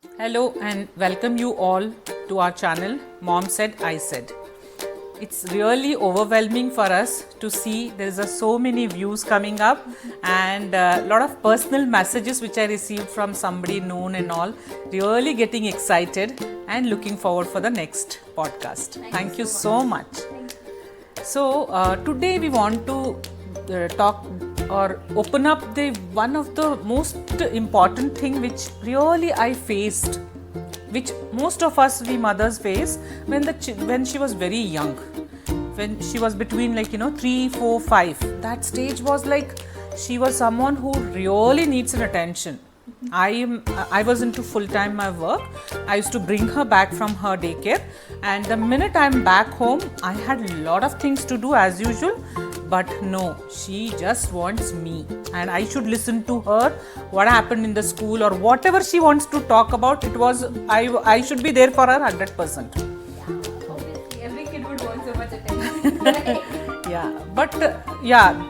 Hello and welcome you all to our channel Mom Said I Said. It's really overwhelming for us to see there's so many views coming up and a lot of personal messages which I received from somebody known and all. Really getting excited and looking forward for the next podcast. Thank you so much. So today we want to talk or open up the one of the most important thing which really I faced, which most of us we mothers face when she was very young, when she was between 3, 4, 5. That stage was like she was someone who really needs an attention. I was into full-time my work. I used to bring her back from her daycare, and the minute I'm back home, I had a lot of things to do as usual. But no, she just wants me, and I should listen to her. What happened in the school or whatever she wants to talk about, I should be there for her 100%. Yeah, obviously, every kid would want so much attention. Yeah, but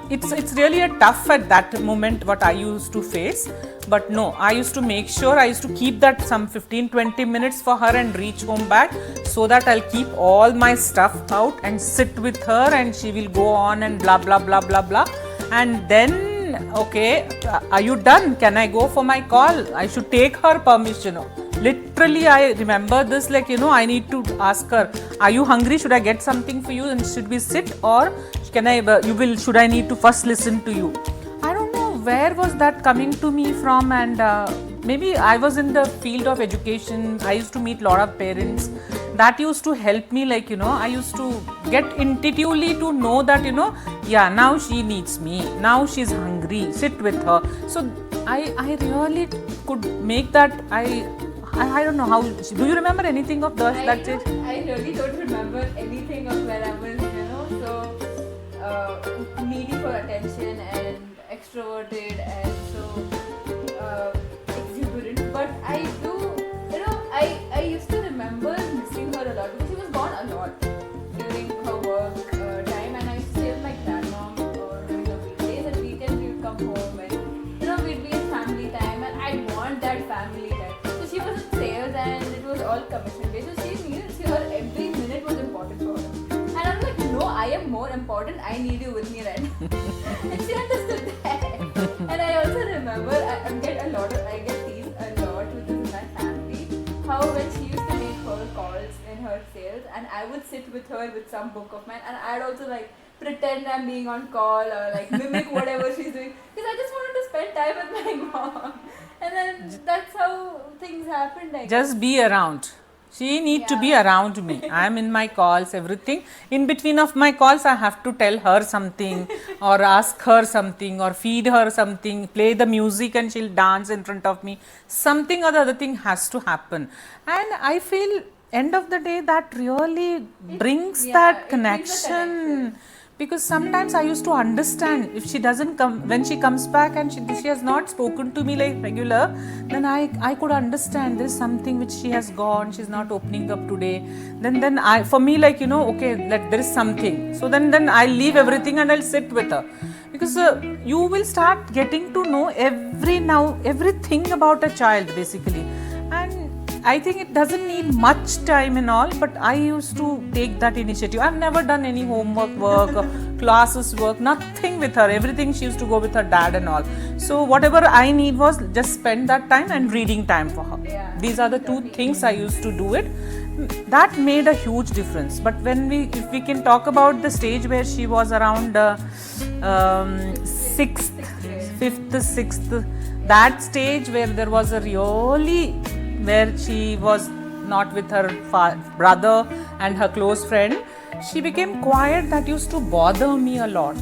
it's really a tough at that moment what I used to face. But no, I used to make sure I used to keep that some 15-20 minutes for her and reach home back, so that I'll keep all my stuff out and sit with her, and she will go on and blah blah blah blah blah. And then, okay, are you done? Can I go for my call? I should take her permission. Literally, I remember this, I need to ask her, are you hungry? Should I get something for you? And should we sit, or should I need to first listen to you? I don't know where was that coming to me from, and maybe I was in the field of education. I used to meet a lot of parents. That used to help me, I used to get intuitively to know that, now she needs me. Now she's hungry. Sit with her. So I really could make that. I don't know how. Do you remember anything of that stage? I really don't remember anything of when I was, so needy for attention and extroverted and so exuberant. But I do, I used to remember missing her a lot because she was gone a lot during her work time, and I used to stay with my grandmom during the weekdays, and weekends we would come home and we'd be in family time, and I want that family time. So she was in sales and it was all commission based, so she needed to see her every minute was important for her. And I'm like, no, I am more important. I need you with me right now. And she understood that. And I also remember I get teased a lot with this in my family. How when she used to make her calls in her sales, and I would sit with her with some book of mine, and I'd also pretend I'm being on call or mimic whatever she's doing, because I just wanted to spend time with my mom. And then that's how things happened. Just be around. She need to be around me. I am in my calls, everything. In between of my calls, I have to tell her something or ask her something or feed her something, play the music and she'll dance in front of me. Something or the other thing has to happen. And I feel end of the day that really brings that connection. Because sometimes I used to understand if she doesn't come, when she comes back and she has not spoken to me like regular, then I could understand there's something which she has gone, she's not opening up today. Then for me okay, there is something. So then I'll leave everything and I'll sit with her. Because you will start getting to know everything about a child basically. And I think it doesn't need much time and all, but I used to take that initiative. I've never done any homework work or classes work, nothing with her. Everything she used to go with her dad and all. So whatever I need was just spend that time and reading time for her. Yeah, these are the two things I used to do it. That made a huge difference. But if we can talk about the stage where she was around 6th, 5th, 6th, that stage where there was where she was not with her brother and her close friend, she became quiet. That used to bother me a lot.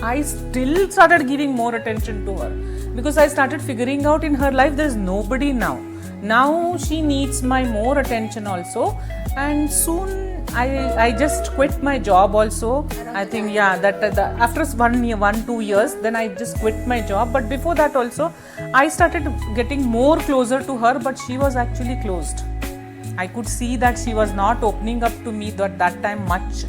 I still started giving more attention to her because I started figuring out in her life there is nobody now. Now she needs my more attention also, and soon I just quit my job also. I think after 1-2 years, then I just quit my job. But before that also, I started getting more closer to her, but she was actually closed. I could see that she was not opening up to me that time much.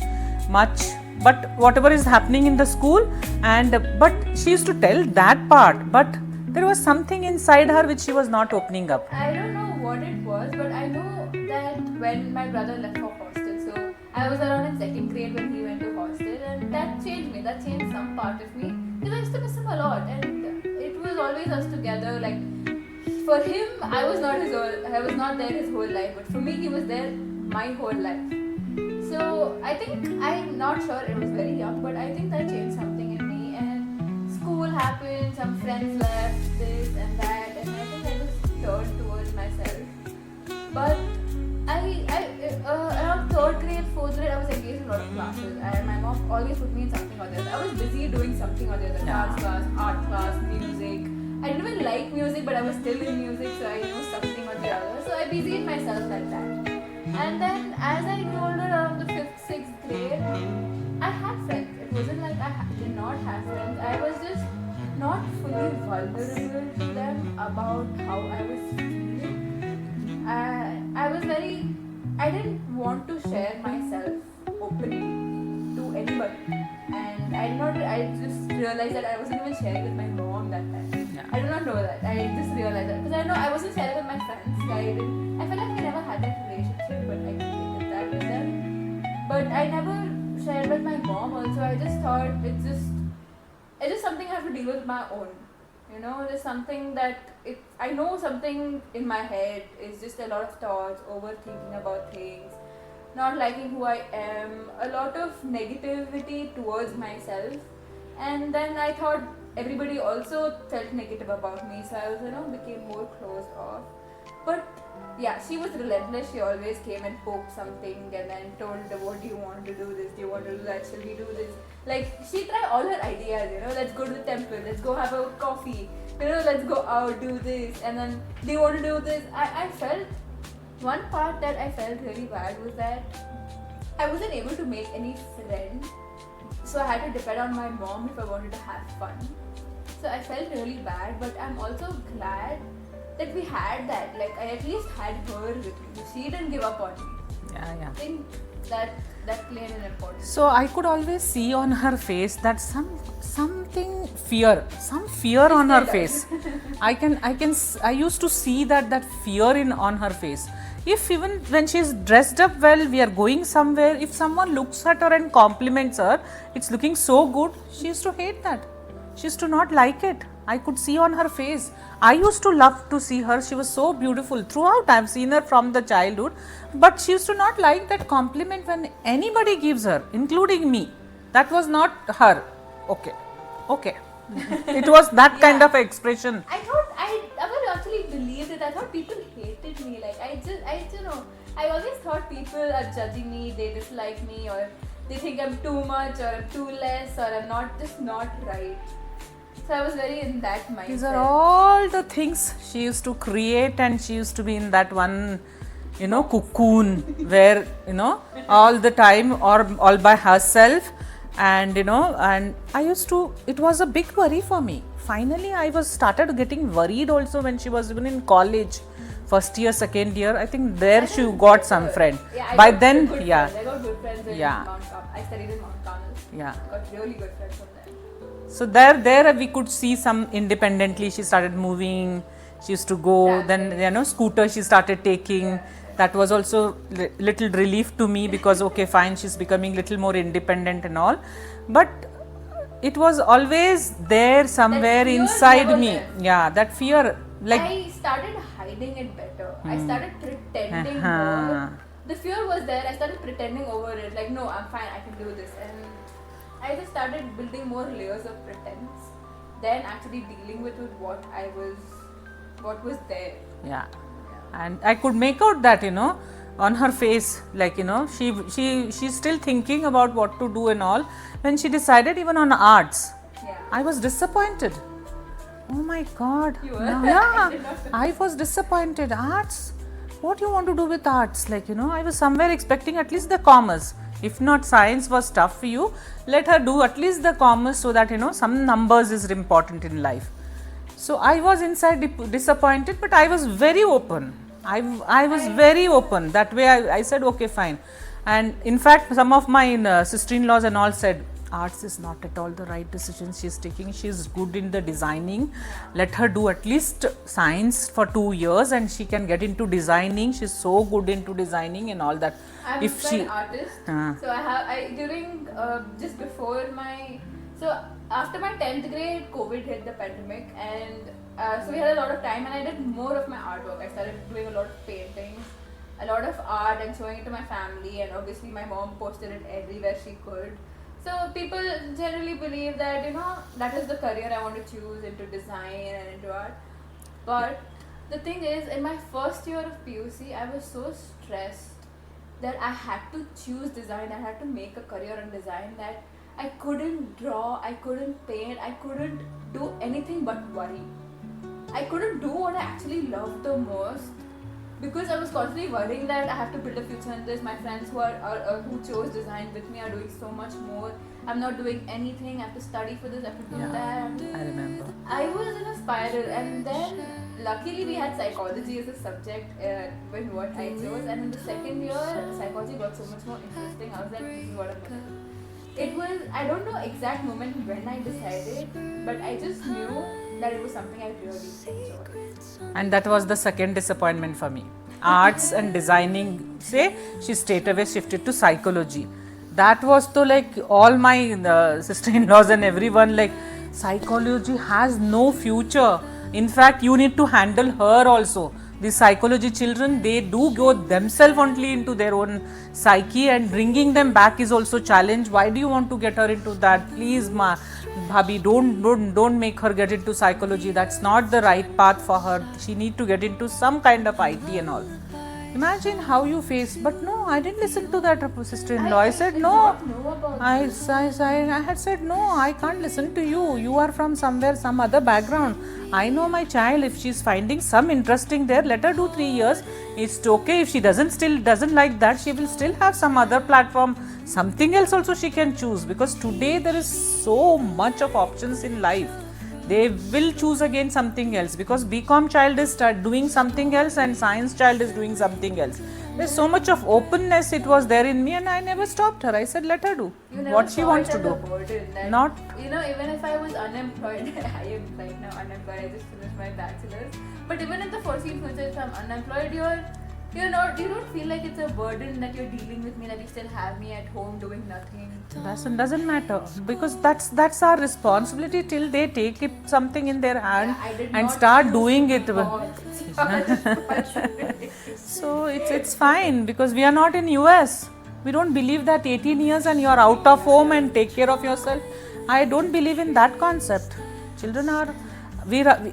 But whatever is happening in the school, but she used to tell that part, but there was something inside her which she was not opening up. I don't know what it was, but I know that when my brother left for hostel, so I was around in second grade when he went to hostel, and that changed me. That changed some part of me because I used to miss him a lot, and it was always us together. Like for him, I was not there his whole life, but for me, he was there my whole life. So I think I'm not sure. It was very young, but I think that changed something in me. And school happened, some friends left, this and that, and I think I just turned towards myself. But around third grade, fourth grade, I was engaged in a lot of classes, and my mom always put me in something or the other. I was busy doing something or the other, dance class, art class, music. I didn't even like music, but I was still in music, so I knew something or the other. So I busied myself like that. And then as I grew older, around the 5th, 6th grade, I had friends. It wasn't like I did not have friends. I was just not fully vulnerable to them about how I was feeling. I didn't want to share myself openly to anybody. And I just realized that I wasn't even sharing with my mom that time. Yeah. I do not know that. I just realized that. Because I know I wasn't sharing with my friends. I felt like I never had that relationship, but I created that with them. But I never shared with my mom also. I just thought it's just something I have to deal with my own. You know, there's something that I know something in my head is just a lot of thoughts, overthinking about things, not liking who I am, a lot of negativity towards myself. And then I thought everybody also felt negative about me, so I was, became more closed off. But yeah, she was relentless. She always came and poked something and then told her, what do you want to do this? Do you want to do that? Shall we do this? Like, she tried all her ideas, let's go to the temple, let's go have a coffee, let's go out, do this. And then, do you want to do this? I felt, one part that I felt really bad was that I wasn't able to make any friends. So I had to depend on my mom if I wanted to have fun. So I felt really bad, but I'm also glad that we had that. Like, I at least had her with me. She didn't give up on me. Yeah. I think that played an important role. So I could always see on her face that some fear on her face. I used to see that fear on her face. If even when she's dressed up well, we are going somewhere, if someone looks at her and compliments her, it's looking so good, she used to hate that. She used to not like it. I could see on her face. I used to love to see her. She was so beautiful. Throughout, I've seen her from the childhood. But she used to not like that compliment when anybody gives her, including me. That was not her. Okay. It was that kind of expression. I thought I never actually believed it. I thought people hated me. Like, I don't know. I always thought people are judging me, they dislike me, or they think I'm too much, or I'm too less, or I'm just not right. So I was very in that mindset. These are all the things she used to create, and she used to be in that one, cocoon where, all the time or all by herself. And, and it was a big worry for me. Finally, I started getting worried also when she was even in college. First year, second year, I think there she got some friend. Yeah, By then, yeah. I got good friends in Mount Carmel. I studied in Mount Carmel. Yeah. I got really good friends from there. So there we could see some independently. She started moving. She used to go. Then scooter she started taking. Yeah. That was also little relief to me because okay, fine, she's becoming little more independent and all. But it was always there somewhere inside me. There. Yeah, that fear. Like I started hiding it better. I started pretending more. The fear was there. I started pretending over it. Like, no, I'm fine. I can do this. And I just started building more layers of pretense than actually dealing with what was there. Yeah. And I could make out that, on her face, like, she's still thinking about what to do and all. When she decided even on arts, I was disappointed. Oh my God. You were? Yeah, I was disappointed. Arts? What do you want to do with arts? Like, I was somewhere expecting at least the commerce. If not science was tough for you, let her do at least the commerce so that, some numbers is important in life. So I was inside disappointed, but I was very open. I was very open. That way I said, okay, fine. And in fact, some of my sister-in-laws and all said, arts is not at all the right decision she's taking. She's good in the designing. Let her do at least science for 2 years and she can get into designing. She's so good into designing and all that. I'm an artist. So during just before after my 10th grade, COVID hit, the pandemic, and so we had a lot of time, and I did more of my artwork. I started doing a lot of paintings, a lot of art, and showing it to my family, and obviously my mom posted it everywhere she could. So people generally believe that, that is the career I want to choose, into design and into art. But the thing is, in my first year of PUC, I was so stressed that I had to choose design, I had to make a career in design, that I couldn't draw, I couldn't paint, I couldn't do anything but worry. I couldn't do what I actually loved the most because I was constantly worrying that I have to build a future in this. My friends who chose design with me are doing so much more. I'm not doing anything. I have to study for this, I have to do that. I remember. I was in a spiral, and then luckily we had psychology as a subject when what I chose, and in the second year psychology got so much more interesting. I was like, this is what I'm going to do. It was, I don't know exact moment when I decided, but I just knew that it was something I really enjoyed. And that was the second disappointment for me. Arts and designing, she straight away shifted to psychology. That was to all my sister-in-laws and everyone, psychology has no future. In fact, you need to handle her also. The psychology children, they do go themselves only into their own psyche, and bringing them back is also challenge. Why do you want to get her into that? Please, Bhabhi, don't make her get into psychology. That's not the right path for her. She need to get into some kind of IT and all. Imagine how you face. But no, I didn't listen to that sister-in-law. I said no. I had said no, I can't listen to you. You are from somewhere, some other background. I know my child. If she's finding some interesting there, let her do 3 years. It's okay. If she doesn't like that, she will still have some other platform. Something else also she can choose, because today there is so much of options in life. They will choose again something else, because BCom child is doing something else and science child is doing something else. There's so much of openness it was there in me, and I never stopped her. I said let her do what she wants to do. Not, even if I was unemployed, I am right now unemployed, I just finished my bachelor's. But even in the foreseeable future, if I'm unemployed, you don't feel like it's a burden that you're dealing with me, that you still have me at home doing nothing. Doesn't matter, because that's our responsibility till they take something in their hand and start doing it. So it's fine, because we are not in US. We don't believe that 18 years and you are out of home and take care of yourself. I don't believe in that concept. Children are,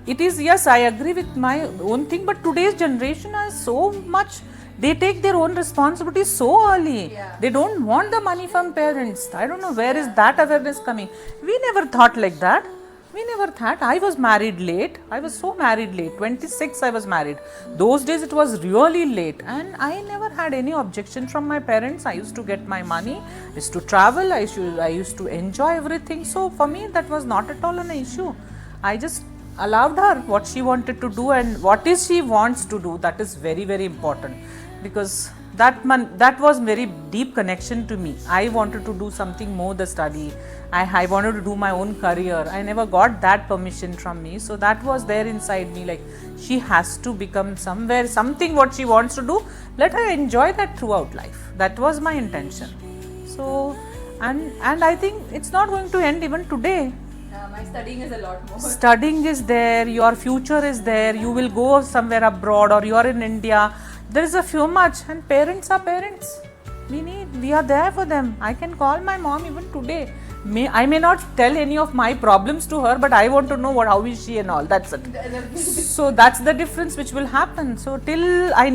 it is, yes, I agree with my own thing, but today's generation is so much, they take their own responsibilities so early. They don't want the money from parents. I don't know where is that awareness coming. We never thought like that. We never thought. I was married late. I was so married late. 26 I was married. Those days it was really late, and I never had any objection from my parents. I used to get my money, I used to travel, I used to enjoy everything. So for me that was not at all an issue. I just allowed her what she wanted to do, and what is she wants to do. That is very, very important, because that was very deep connection to me. I wanted to do something more the study. I wanted to do my own career. I never got that permission from me. So that was there inside me, like she has to become something what she wants to do. Let her enjoy that throughout life. That was my intention. So and I think it's not going to end even today. My studying is a lot more. Studying is there, your future is there, you will go somewhere abroad, or you are in India. There is a few much, and parents are parents. We are there for them. I can call my mom even today. I may not tell any of my problems to her, but I want to know how is she and all. That's it. So that's the difference which will happen. So till I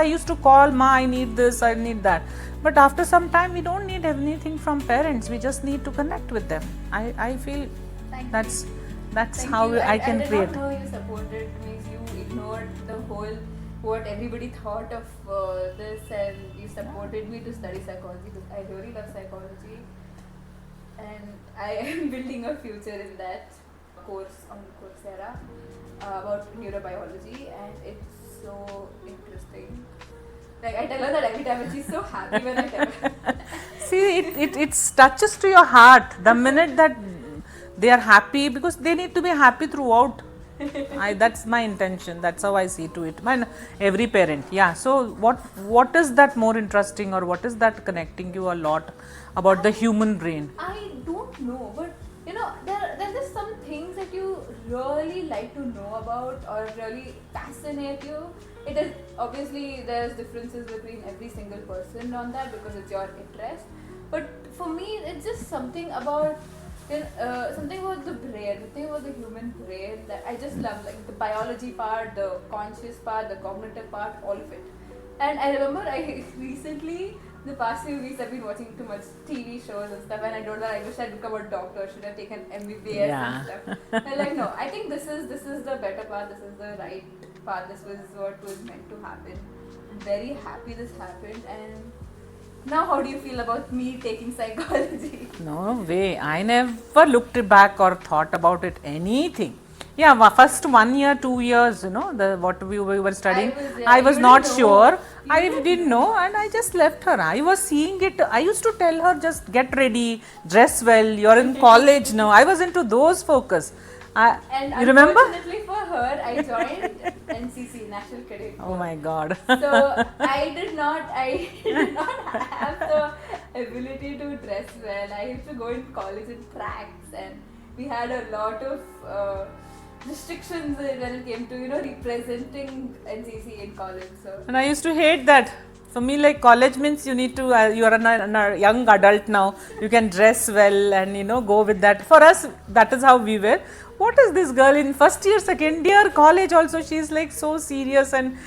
used to call, Ma, I need this, I need that. But after some time, we don't need anything from parents. We just need to connect with them. I feel that's how I can create. I don't know, you supported me. You ignored the whole what everybody thought of this, and you supported me to study psychology, because I really love psychology, and I am building a future in that course on Coursera about neurobiology, and it's so interesting. Like I tell her that every time, and she's so happy when I tell her. See, it touches to your heart the minute that they are happy, because they need to be happy throughout. That's my intention. That's how I see to it. Every parent, yeah. So what is that more interesting, or what is that connecting you a lot about the human brain? I don't know, but you know, there's just some things that you really like to know about or really fascinate you. It is obviously there's differences between every single person on that because it's your interest. But for me, it's just something about something about the brain, something about the human brain that I just love, like the biology part, the conscious part, the cognitive part, all of it. And I remember I recently, the past few weeks, I've been watching too much TV shows and stuff, and I told her I wish I'd become a doctor, should have taken MBBS Yeah. and stuff. And like, no, I think this is the better path, this is the right path, this was what was meant to happen. I'm very happy this happened, and now how do you feel about me taking psychology? No way. I never looked back or thought about it anything. Yeah, first 1 year, 2 years, what we were studying, I was you not didn't know. sure. You I didn't didn't know, and I just left her. I was seeing it. I used to tell her, just get ready, dress well. You're in college now. I was into those focus. And You remember? unfortunately for her, I joined NCC, National Cadet Corps. Oh my God. So I did not have the ability to dress well. I used to go in college in tracks, and we had a lot of restrictions when it came to representing NCC in college. So And I used to hate that. For me, like, college means you need to, you are a young adult now, you can dress well and go with that. For us, that is how we were. What is this girl in first year, second year, college also, she is like so serious and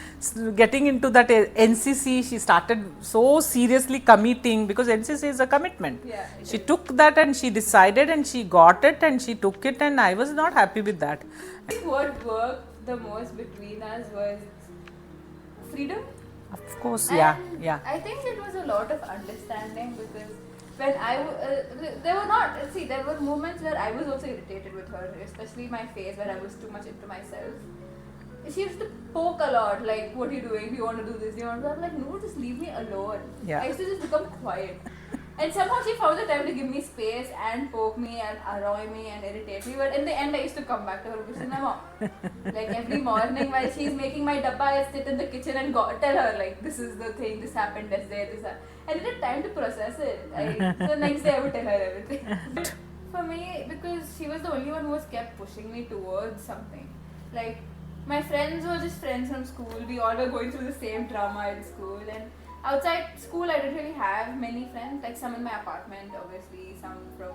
getting into that NCC, she started so seriously committing, because NCC is a commitment. yeah, She took that and she decided and she got it and she took it, and I was not happy with that. I think what worked the most between us was freedom. Of course, And yeah. I think it was a lot of understanding, because when there were moments where I was also irritated with her, especially my phase where I was too much into myself. She used to poke a lot, like, what are you doing? Do you want to do this? Do you want to do that? I'm like, no, just leave me alone. Yeah. I used to just become quiet. And somehow she found the time to give me space and poke me and annoy me and irritate me. But in the end, I used to come back to her because she's my mom. Like every morning while she's making my dabba, I sit in the kitchen and tell her, like, this is the thing, this happened, this day, this happened. I needed time to process it. So next day I would tell her everything. For me, because she was the only one who was kept pushing me towards something. Like, my friends were just friends from school. We all were going through the same drama in school, and outside school I didn't really have many friends, like some in my apartment, obviously, some from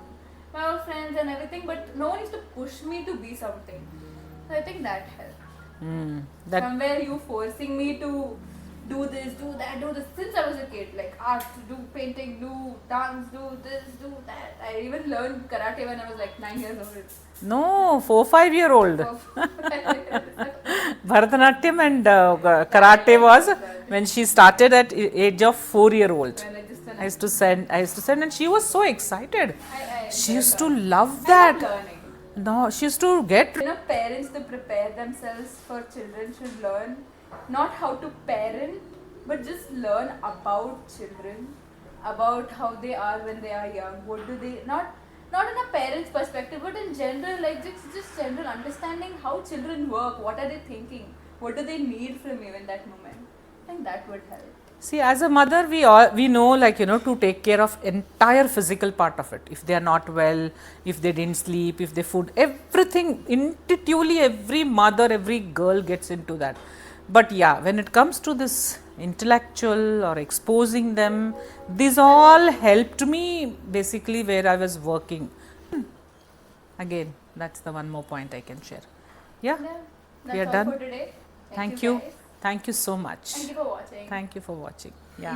my old friends and everything, but no one used to push me to be something. So I think that helped. Somewhere you forcing me to do this, do that, do this, since I was a kid, like art, do painting, do dance, do this, do that. I even learned karate when I was like 9 years old. No, 4-5 year old. So, Bharatanatyam and karate was when she started at age of 4-year-old. when I just I used to send, and she was so excited. I She enjoyed used to that. love I love that. learning. No, she used to get. Parents to prepare themselves for children should learn not how to parent, but just learn about children, about how they are when they are young. What do they not in a parent's perspective, but in general, like just general understanding how children work. What are they thinking? What do they need from you in that moment? I think that would help. See, as a mother, we know, like, to take care of entire physical part of it. If they are not well, if they didn't sleep, if they food, everything, intuitively every mother, every girl gets into that. But yeah, when it comes to this intellectual or exposing them, these all helped me basically where I was working. Again, that's the one more point I can share. Yeah, Yeah, we are that's all done. for today. Thank you. Guys. Thank you so much. Thank you for watching. Thank you for watching. Yeah.